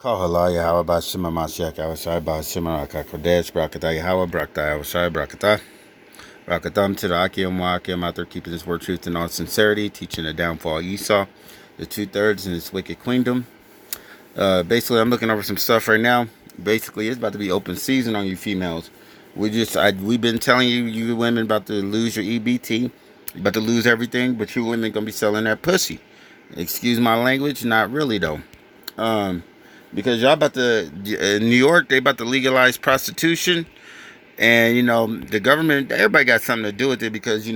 Kahala Yahweh Bashima Mashiach Awashai Bashima Rakakodesh Brakata Yahweh Brakta Awashai Brakata Rakatam to the Akim Wakim out there keeping his word truth in all sincerity, teaching the downfall of Esau, the 2/3 in this wicked kingdom. Basically, I'm looking over some stuff right now. Basically, it's about to be open season on you females. We've been telling you women about to lose your EBT, about to lose everything, but you women gonna be selling that pussy. Excuse my language, not really though. Because y'all about to New York, they about to legalize prostitution, and the government, everybody got something to do with it because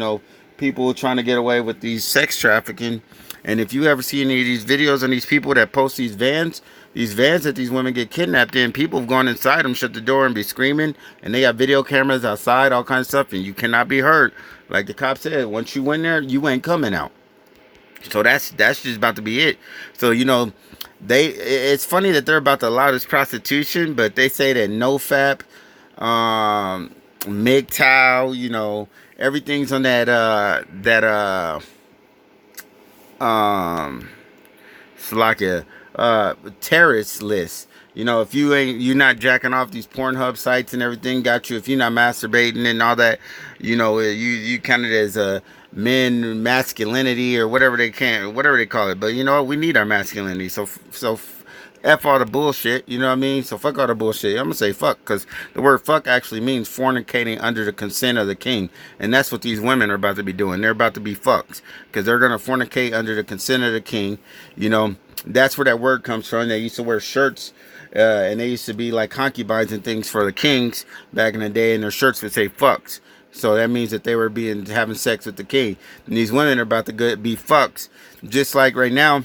people trying to get away with these sex trafficking. And if you ever see any of these videos on these people that post these vans that these women get kidnapped in, people have gone inside them, shut the door, and be screaming, and they got video cameras outside, all kinds of stuff, and you cannot be heard. Like the cop said, once you in there, you ain't coming out. So that's just about to be it. So it's funny that they're about to allow this prostitution, but they say that NoFap, MGTOW, everything's on it's like a terrorist list. If you're not jacking off these Pornhub sites and everything, got you. If you're not masturbating and all that, you counted as a men masculinity or whatever they call it. But you know what? We need our masculinity. So F all the bullshit, you know what I mean? So fuck all the bullshit. I'm gonna say fuck, because the word fuck actually means fornicating under the consent of the king. And that's what these women are about to be doing. They're about to be fucked, because they're gonna fornicate under the consent of the king. That's where that word comes from. They used to wear shirts, and they used to be like concubines and things for the kings back in the day, and their shirts would say fucks. So that means that they were having sex with the king. And these women are about to be fucks. Just like right now,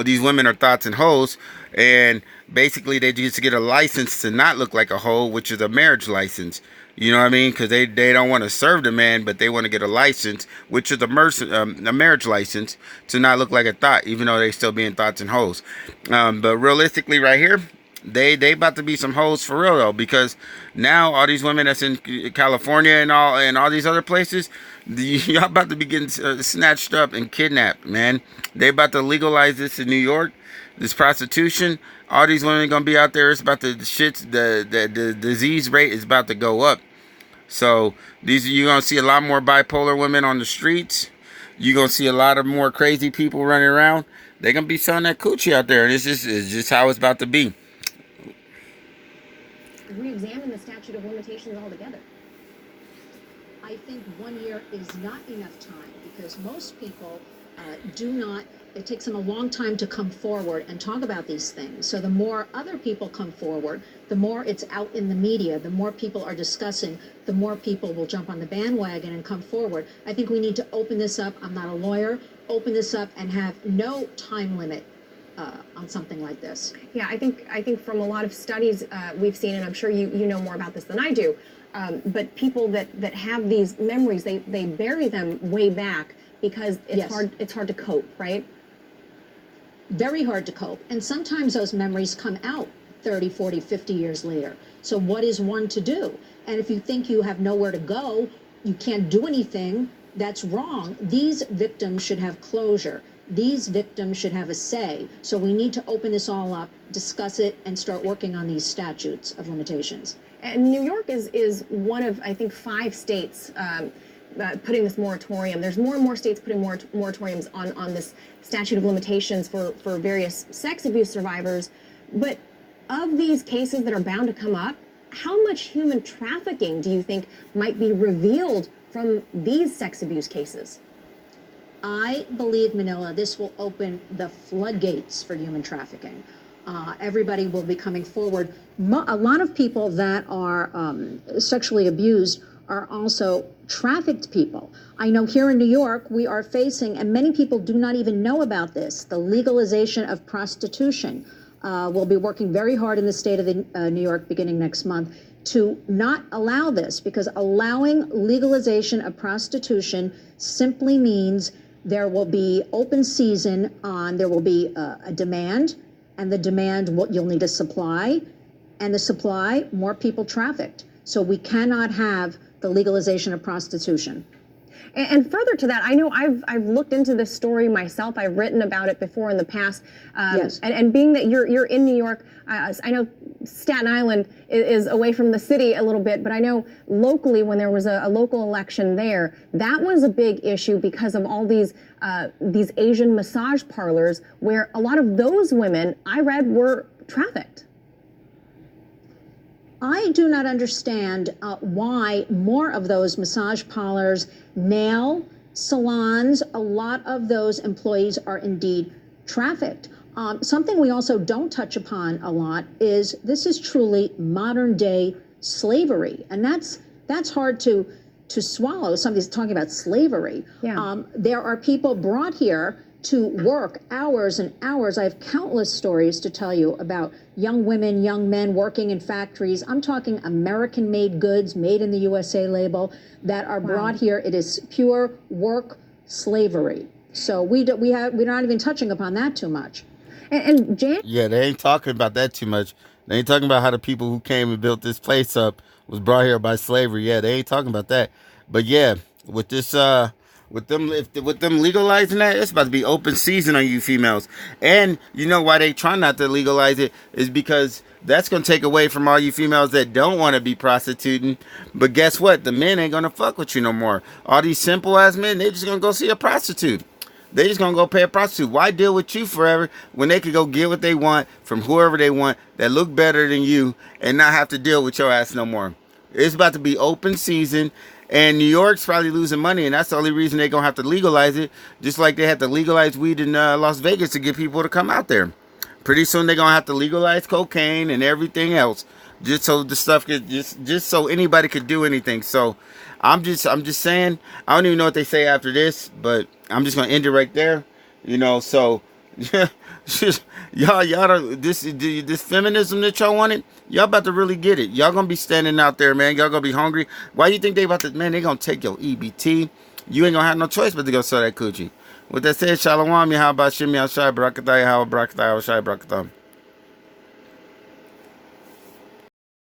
these women are thoughts and hoes, and basically they just get a license to not look like a hoe, which is a marriage license. You know what I mean? Because they don't want to serve the man, but they want to get a license, which is a marriage license, to not look like a thought, even though they still being thoughts and hoes. But realistically, right here, they about to be some hoes for real though, because now all these women that's in California and all these other places, y'all about to be getting snatched up and kidnapped, man. They about to legalize this in New York, this prostitution. All these women gonna be out there. It's about the disease rate is about to go up. So you're gonna see a lot more bipolar women on the streets. You're gonna see a lot of more crazy people running around. They're gonna be selling that coochie out there, and it's just how it's about to be. Re-examine the statute of limitations altogether. I think 1 year is not enough time, because most people do not. It takes them a long time to come forward and talk about these things. So the more other people come forward, the more it's out in the media, the more people are discussing, the more people will jump on the bandwagon and come forward. I think we need to open this up. I'm not a lawyer. Open this up and have no time limit on something like this. Yeah, I think from a lot of studies we've seen, and I'm sure you know more about this than I do, but people that have these memories, they bury them way back because it's hard to cope, right? Very hard to cope. And sometimes those memories come out 30, 40, 50 years later. So what is one to do? And if you think you have nowhere to go, you can't do anything, that's wrong. These victims should have closure. These victims should have a say. So we need to open this all up, discuss it, and start working on these statutes of limitations. And New York is one of, I think, 5 states putting this moratorium. There's more and more states putting moratoriums on this statute of limitations for various sex abuse survivors. But of these cases that are bound to come up, how much human trafficking do you think might be revealed from these sex abuse cases? I believe, Manila, this will open the floodgates for human trafficking. Everybody will be coming forward. A lot of people that are sexually abused are also trafficked people. I know here in New York, we are facing, and many people do not even know about this, the legalization of prostitution. We'll be working very hard in the state of New York beginning next month to not allow this, because allowing legalization of prostitution simply means there will be open season on, there will be a demand, and the demand, you'll need a supply, and the supply, more people trafficked. So we cannot have the legalization of prostitution. And further to that, I know I've looked into this story myself. I've written about it before in the past. Yes. And being that you're in New York, I know Staten Island is away from the city a little bit, but I know locally when there was a local election there, that was a big issue because of all these Asian massage parlors where a lot of those women I read were trafficked. I do not understand why more of those massage parlors, nail salons, a lot of those employees are indeed trafficked. Something we also don't touch upon a lot is this is truly modern day slavery. And that's hard to swallow. Somebody's talking about slavery. Yeah. There are people brought here to work hours and hours. I have countless stories to tell you about young women, young men working in factories. I'm talking American-made goods, made in the USA label, that are brought here. It is pure work slavery. So we're not even touching upon that too much. And Jan? Yeah, they ain't talking about that too much. They ain't talking about how the people who came and built this place up was brought here by slavery. Yeah, they ain't talking about that. But yeah, with this with them legalizing that, it's about to be open season on you females. And you know why they try not to legalize it is because that's gonna take away from all you females that don't want to be prostituting. But guess what? The men ain't gonna fuck with you no more. All these simple ass men, they just gonna go see a prostitute. They just gonna go pay a prostitute. Why deal with you forever when they could go get what they want from whoever they want that look better than you and not have to deal with your ass no more? It's about to be open season, and New York's probably losing money, and that's the only reason they're gonna have to legalize it. Just like they had to legalize weed in Las Vegas to get people to come out there. Pretty soon they're gonna have to legalize cocaine and everything else, just so the stuff could just so anybody could do anything. So I'm just saying, I don't even know what they say after this, but I'm just gonna end it right there. You know, so yeah, y'all don't, this feminism that y'all wanted, y'all about to really get it. Y'all gonna be standing out there, man. Y'all gonna be hungry. Why you think they about to, man? They gonna take your EBT. You ain't gonna have no choice but to go sell that coochie. With that said, Shalom, how about Shimmy Al Shai Barakatah, how Barakatah, Shai Barakatah.